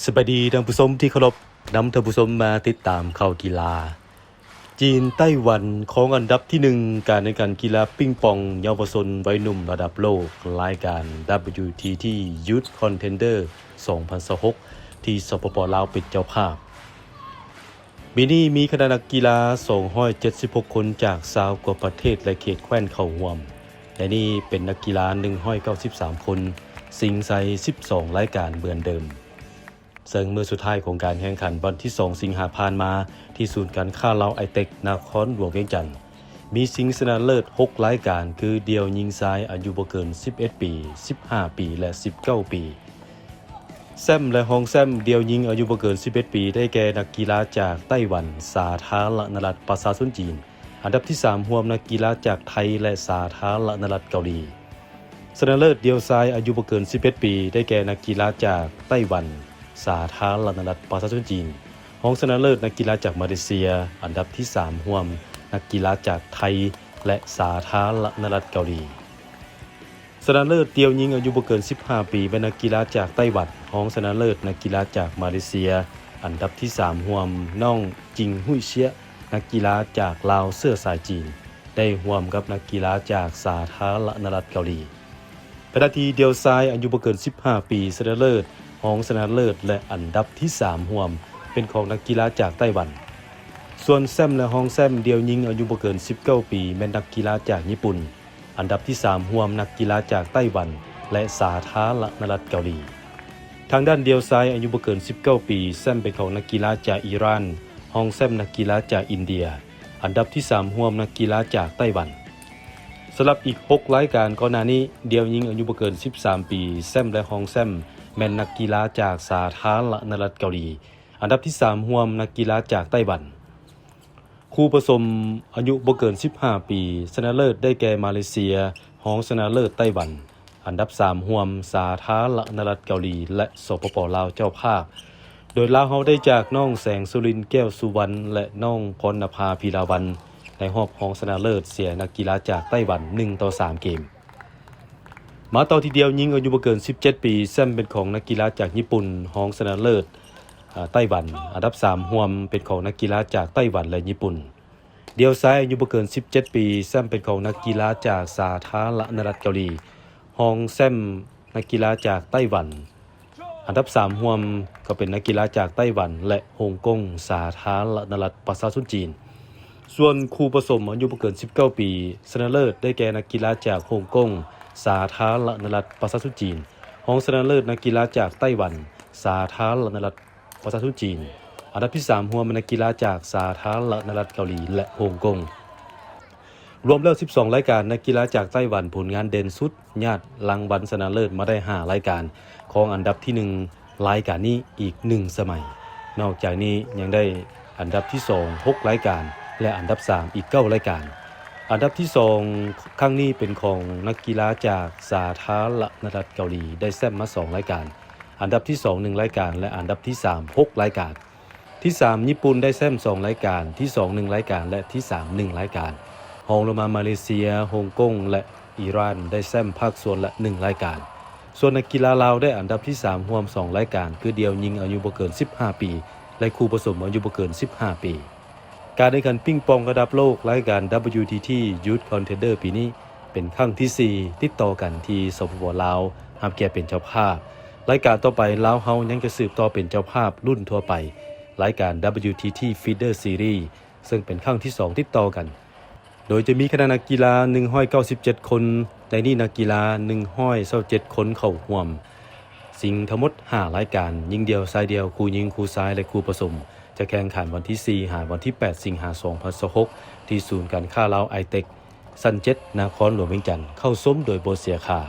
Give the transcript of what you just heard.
สวัสดีท่านผู้ชมที่เคารพนำท่านผู้ชมมาติดตามข่าวกีฬาจีนไต้หวันของอันดับที่1การแข่งขันกีฬาปิงปองเยาวชนวัยหนุ่มระดับโลกรายการ WTT Youth Contender 2026ที่สปป.ลาวเป็นเจ้าภาพปีนี้มีคณะนักกีฬา276คนจาก20กว่าประเทศและเขตแคว้นเข้าร่วมและนี่เป็นนักกีฬา193คนสิงใส่12รายการเหมือนเดิมซึ่งเมื่อสุดท้ายของการแข่งขันวันที่2สิงหาคมมาที่ศูนย์การค้าลาวไอเทคนครหลวงเวียงจันทน์มีชิงชนะเลิศ6รายการคือเดี่ยวหญิงชายอายุบ่เกิน11ปี15ปีและ19ปีแซมและฮองแซมเดี่ยวหญิงอายุบ่เกิน11ปีได้แก่นักกีฬาจากไต้หวันสาธารณรัฐประชาชนจีนอันดับที่3รวมนักกีฬาจากไทยและสาธารณรัฐเกาหลีชนะเลิศเดี่ยวชายอายุบ่เกิน11ปีได้แก่นักกีฬาจากไต้หวันสาธารณรัฐประชาชนจีนรองชนะเลิศนักกีฬาจากมาเลเซียอันดับที่3รวมนักกีฬาจากไทยและสาธารณรัฐเกาหลีชนะเลิศเดี่ยวหญิงอายุบ่เกิน15ปีเป็นนักกีฬาจากไต้หวันรองชนะเลิศนักกีฬาจากมาเลเซียอันดับที่3รวมน้องจิงหุยเชียนักกีฬาจากลาวเสื้อสายจีนได้ร่วมกับนักกีฬาจากสาธารณรัฐเกาหลีขณะที่เดี่ยวชายอายุบ่เกิน15ปีชนะเลิศรองชนะเลิศและอันดับที่3รวมเป็นของนักกีฬาจากไต้หวันส่วนแซมและฮองแซมเดี่ยวหญิงอายุบ่เกิน19ปีเป็นนักกีฬาจากญี่ปุ่นอันดับที่3รวมนักกีฬาจากไต้หวันและสาธารณรัฐเกาหลีทางด้านเดี่ยวชายอายุบ่เกิน19ปีแซมเป็นของนักกีฬาจากอิหร่านฮองแซมนักกีฬาจากอินเดียอันดับที่3รวมนักกีฬาจากไต้หวันสำหรับอีก6รายการก่อนหน้านี้เดี่ยวหญิงอายุบ่เกิน13ปีแซมและฮองแซมแม่นนักกีฬาจากสาธารณรัฐเกาหลีอันดับที่3รวมนักกีฬาจากไต้หวันคู่ผสมอายุบ่เกิน15ปีชนะเลิศได้แก่มาเลเซียรองชนะเลิศไต้หวันอันดับ3รวมสาธารณรัฐเกาหลีและสปป.ลาวเจ้าภาพโดยลาวเฮาได้จากน้องแสงสุรินทร์แก้วสุวรรณและน้องพรณภาพีราวันในรอบรองชนะเลิศเสียนักกีฬาจากไต้หวัน1-3เกมมาต่อทีเดียวหญิงอายุบ่เกิน17ปีแซมเป็นของนักกีฬาจากญี่ปุ่นรองชนะเลิศไต้หวันอันดับ3รวมเป็นของนักกีฬาจากไต้หวันและญี่ปุ่นเดี่ยวชายอายุบ่เกิน17ปีแซมเป็นของนักกีฬาจากสาธารณรัฐเกาหลีรองแซมนักกีฬาจากไต้หวันอันดับ3รวมก็เป็นนักกีฬาจากไต้หวันและฮ่องกงสาธารณรัฐประชาชนจีนส่วนคู่ผสมอายุบ่เกิน19ปีชนะเลิศได้แก่นักกีฬาจากฮ่องกงสาธารณรัฐประชาชนจีนรองชนะเลิศนักกีฬาจากไต้หวันสาธารณรัฐประชาชนจีนอันดับที่3รวมเป็นนักกีฬาจากสาธารณรัฐเกาหลีและฮ่องกงรวมแล้ว12รายการนักกีฬาจากไต้หวันผลงานเด่นสุดญาติรางวัลชนะเลิศมาได้5รายการของอันดับที่1รายการนี้อีก1สมัยนอกจากนี้ยังได้อันดับที่2 6รายการและอันดับ3อีก9รายการอันดับที่2ครั้งนี้เป็นของนักกีฬาจากสาธารณรัฐเกาหลีได้แซมมา2รายการอันดับที่2 1รายการและอันดับที่3 6รายการที่3ญี่ปุ่นได้แซม2รายการที่2 1รายการและที่3 1รายการรองลงมามาเลเซียฮ่องกงและอิหร่านได้แซมภาคส่วนละ1รายการส่วนนักกีฬาลาวได้อันดับที่3รวม2รายการคือเดี่ยวหญิงอายุบ่เกิน15ปีและคู่ผสมอายุบ่เกิน15ปีการแข่งขันปิงปองระดับโลกรายการ WTT Youth Contender ปีนี้เป็นครั้งที่4ติดต่อกันที่สปป.ลาวรับเกียรติเป็นเจ้าภาพรายการต่อไปลาวเฮายังจะสืบต่อเป็นเจ้าภาพรุ่นทั่วไปรายการ WTT Feeder Series ซึ่งเป็นครั้งที่2ติดต่อกันโดยจะมีคณะนักกีฬา197คนในนี้นักกีฬา127คนเข้าร่วมสิ่งทั้งหมด5รายการหญิงเดียวชายเดียวคู่หญิงคู่ชายและคู่ผสมจะแข่งขันวันที่4 หาวันที่8สิงหาคม2026ที่ศูนย์การค้าลาวไอเทคซันเจ็ตนครหลวงเวียงจันทน์เข้าซุ้มโดยบ่เสียค่า